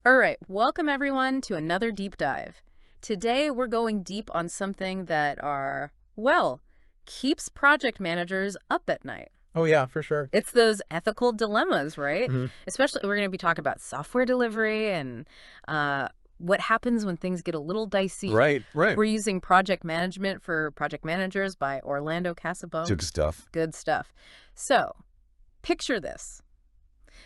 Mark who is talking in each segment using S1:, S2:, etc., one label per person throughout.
S1: All right, welcome everyone to another deep dive. Today we're going deep on something that keeps project managers up at night.
S2: Oh, yeah, for sure.
S1: It's those ethical dilemmas, right?
S2: Mhm.
S1: Especially we're going to be talking about software delivery and what happens when things get a little dicey.
S2: Right, right.
S1: We're using Project Management for Project Managers by Orlando Casabone.
S2: Good stuff.
S1: Good stuff. So, picture this.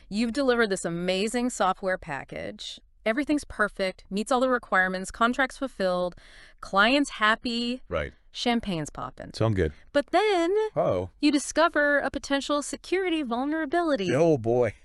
S1: You've delivered this amazing software package. Everything's perfect, meets all the requirements, contracts fulfilled, clients happy,
S2: Right.
S1: champagne's popping.
S2: Sound good.
S1: But then
S2: Oh.
S1: you discover a potential security vulnerability.
S2: Oh, boy.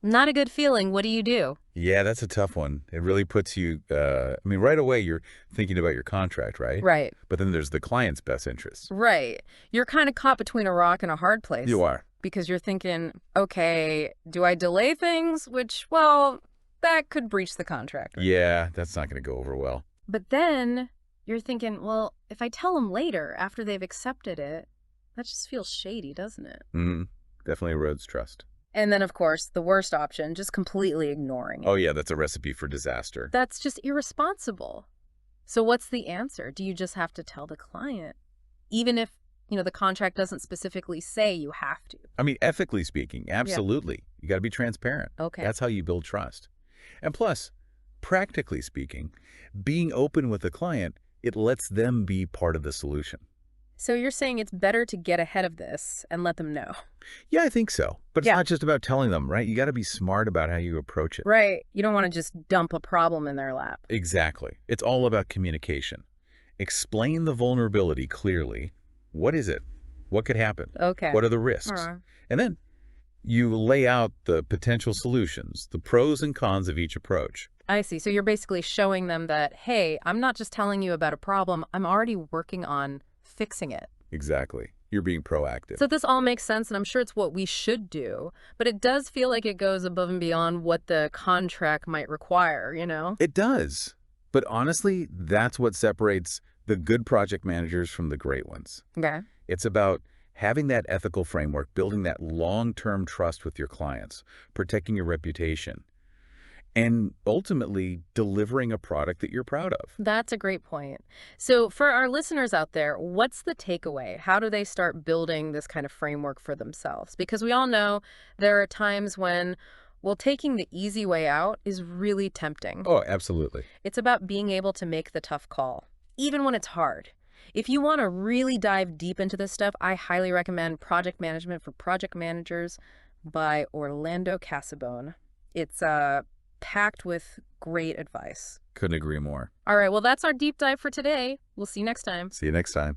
S1: Not a good feeling. What do you do?
S2: Yeah, that's a tough one. It really puts you, right away you're thinking about your contract, right?
S1: Right.
S2: But then there's the client's best interests.
S1: Right. You're kind of caught between a rock and a hard place.
S2: You are.
S1: Because you're thinking, okay, do I delay things? Which, that could breach the contract. Right?
S2: Yeah, that's not going to go over well.
S1: But then you're thinking, well, if I tell them later after they've accepted it, that just feels shady, doesn't it?
S2: Definitely erodes trust.
S1: And then, of course, the worst option, just completely ignoring it.
S2: Oh, yeah, that's a recipe for disaster.
S1: That's just irresponsible. So what's the answer? Do you just have to tell the client? Even if, the contract doesn't specifically say you have to.
S2: Ethically speaking, absolutely. You got to be transparent.
S1: Okay.
S2: That's how you build trust. And plus, practically speaking, being open with the client, it lets them be part of the solution.
S1: So you're saying it's better to get ahead of this and let them know.
S2: Yeah, I think so. But it's
S1: Yeah.
S2: not just about telling them, right? You got to be smart about how you approach it.
S1: Right. You don't want to just dump a problem in their lap.
S2: Exactly. It's all about communication. Explain the vulnerability clearly. What is it? What could happen?
S1: Okay.
S2: What are the risks? And then you lay out the potential solutions, the pros and cons of each approach.
S1: I see. So you're basically showing them that, hey, I'm not just telling you about a problem. I'm already working on fixing it.
S2: Exactly. You're being proactive.
S1: So this all makes sense, and I'm sure it's what we should do, but it does feel like it goes above and beyond what the contract might require,
S2: It does. But honestly, that's what separates the good project managers from the great ones.
S1: Okay.
S2: It's about having that ethical framework, building that long-term trust with your clients, protecting your reputation, and ultimately delivering a product that you're proud of.
S1: That's a great point. So for our listeners out there, what's the takeaway? How do they start building this kind of framework for themselves? Because we all know there are times when, taking the easy way out is really tempting.
S2: Oh, absolutely.
S1: It's about being able to make the tough call, even when it's hard. If you want to really dive deep into this stuff, I highly recommend Project Management for Project Managers by Orlando Casabone. It's packed with great advice.
S2: Couldn't agree more.
S1: All right, well, that's our deep dive for today. We'll see you next time.
S2: See you next time.